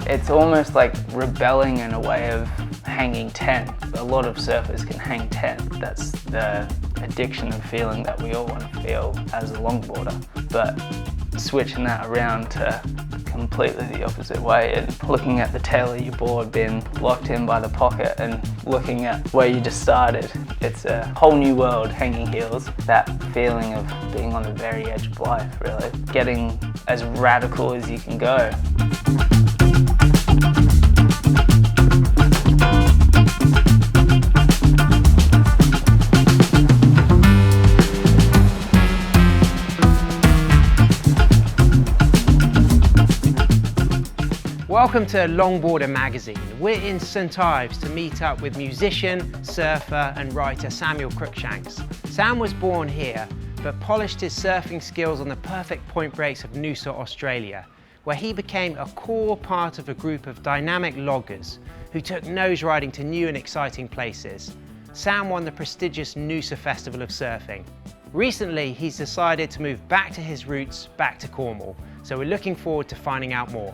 It's almost like rebelling in a way of hanging 10. A lot of surfers can hang 10. That's the addiction and feeling that we all want to feel as a longboarder. But switching that around to completely the opposite way and looking at the tail of your board being locked in by the pocket and looking at where you just started. It's a whole new world, hanging heels. That feeling of being on the very edge of life, really. Getting as radical as you can go. Welcome to Longboarder magazine. We're in St Ives to meet up with musician, surfer and writer Samuel Crookshanks. Sam was born here, but polished his surfing skills on the perfect point breaks of Noosa, Australia, where he became a core part of a group of dynamic loggers who took nose riding to new and exciting places. Sam won the prestigious Noosa Festival of Surfing. Recently, he's decided to move back to his roots, back to Cornwall, so we're looking forward to finding out more.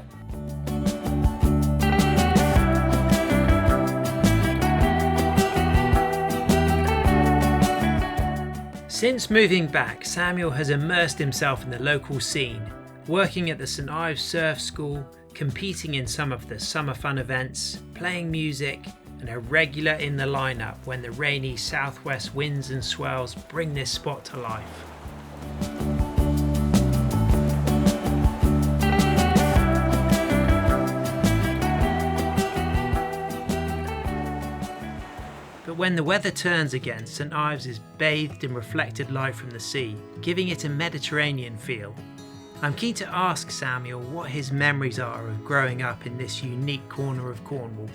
Since moving back, Samuel has immersed himself in the local scene, working at the St Ives Surf School, competing in some of the summer fun events, playing music, and a regular in the lineup when the rainy southwest winds and swells bring this spot to life. But when the weather turns again, St Ives is bathed in reflected light from the sea, giving it a Mediterranean feel. I'm keen to ask Samuel what his memories are of growing up in this unique corner of Cornwall.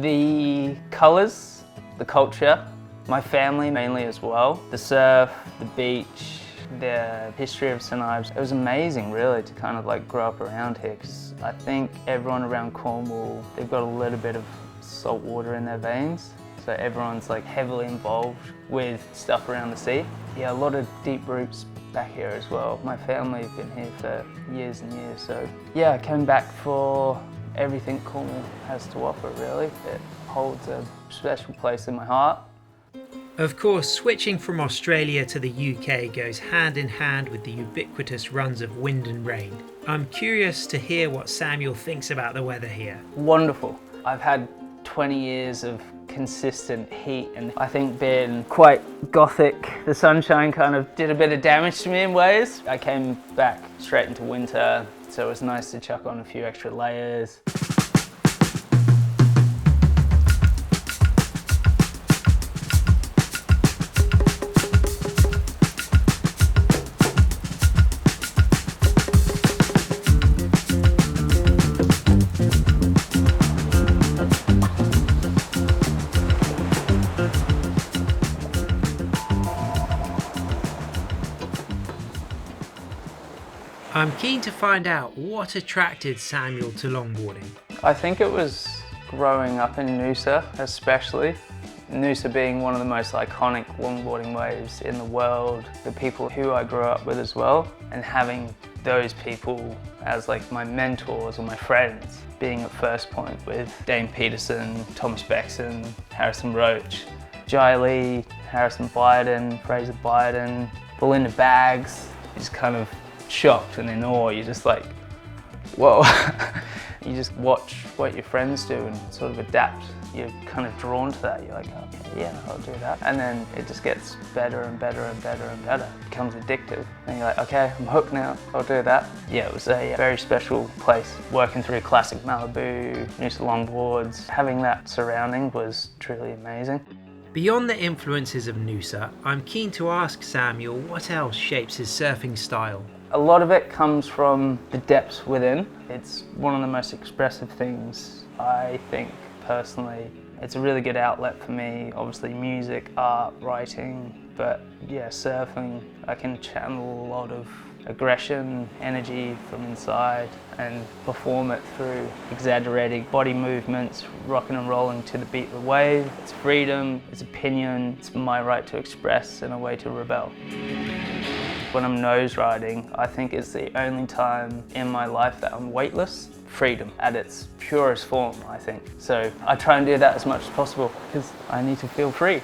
The colours, the culture, my family mainly as well, the surf, the beach, the history of St Ives. It was amazing really to kind of like grow up around here, because I think everyone around Cornwall, they've got a little bit of salt water in their veins. So everyone's like heavily involved with stuff around the sea. Yeah, a lot of deep roots back here as well. My family have been here for years and years. So yeah, I came back for everything Cornwall has to offer really. It holds a special place in my heart. Of course, switching from Australia to the UK goes hand in hand with the ubiquitous runs of wind and rain. I'm curious to hear what Samuel thinks about the weather here. Wonderful. I've had 20 years of consistent heat, and I think being quite gothic, the sunshine kind of did a bit of damage to me in ways. I came back straight into winter, so it was nice to chuck on a few extra layers. I'm keen to find out what attracted Samuel to longboarding. I think it was growing up in Noosa especially. Noosa being one of the most iconic longboarding waves in the world, the people who I grew up with as well, and having those people as like my mentors or my friends, being at First Point with Dane Peterson, Thomas Beckson, Harrison Roach, Jai Lee, Harrison Blyden, Fraser Blyden, Belinda Baggs, just kind of shocked and in awe. You're just like, whoa. You just watch what your friends do and sort of adapt. You're kind of drawn to that. You're like, okay, yeah, I'll do that. And then it just gets better and better and better and better. It becomes addictive. And you're like, okay, I'm hooked now, I'll do that. Yeah, it was a very special place. Working through classic Malibu, Noosa longboards, having that surrounding was truly amazing. Beyond the influences of Noosa, I'm keen to ask Samuel what else shapes his surfing style. A lot of it comes from the depths within. It's one of the most expressive things, I think, personally, It's a really good outlet for me, obviously music, art, writing, but yeah, surfing, I can channel a lot of aggression, energy from inside and perform it through exaggerated body movements, rocking and rolling to the beat of the wave. It's freedom, it's opinion, it's my right to express and a way to rebel. When I'm nose riding, I think it's the only time in my life that I'm weightless. Freedom at its purest form, I think. So I try and do that as much as possible because I need to feel free.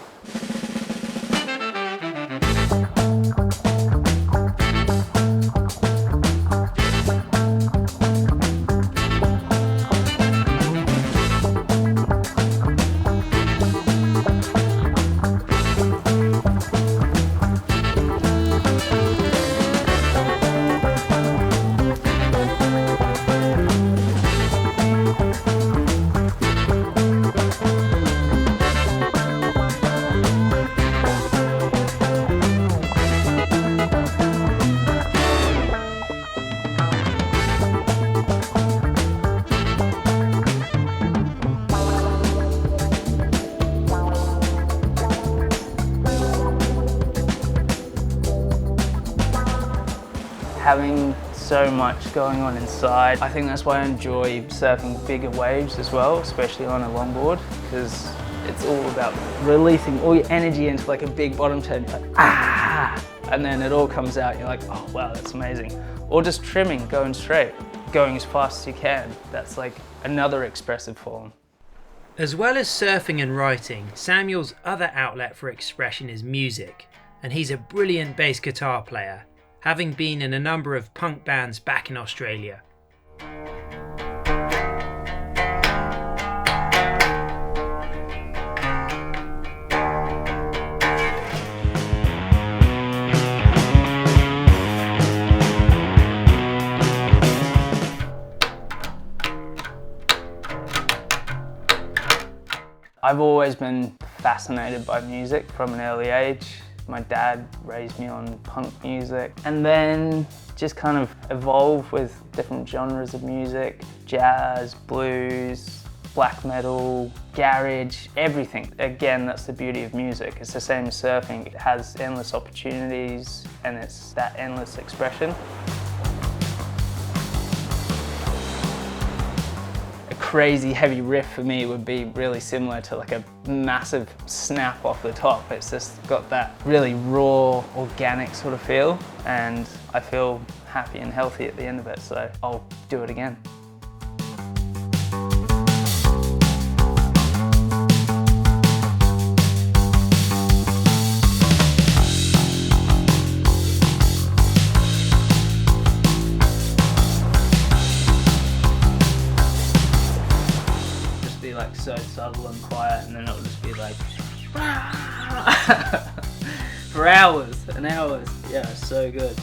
Having so much going on inside, I think that's why I enjoy surfing bigger waves as well, especially on a longboard, because it's all about releasing all your energy into like a big bottom turn, like, ah! And then it all comes out, you're like, oh wow, that's amazing. Or just trimming, going straight, going as fast as you can. That's like another expressive form. As well as surfing and writing, Samuel's other outlet for expression is music, and he's a brilliant bass guitar player, having been in a number of punk bands back in Australia. I've always been fascinated by music from an early age. My dad raised me on punk music and then just kind of evolved with different genres of music, jazz, blues, black metal, garage, everything. Again, that's the beauty of music. It's the same as surfing. It has endless opportunities and it's that endless expression. Crazy heavy riff for me would be really similar to like a massive snap off the top. It's just got that really raw, organic sort of feel, and I feel happy and healthy at the end of it, so I'll do it again. Like so subtle and quiet, and then it'll just be like for hours and hours. Yeah, so good.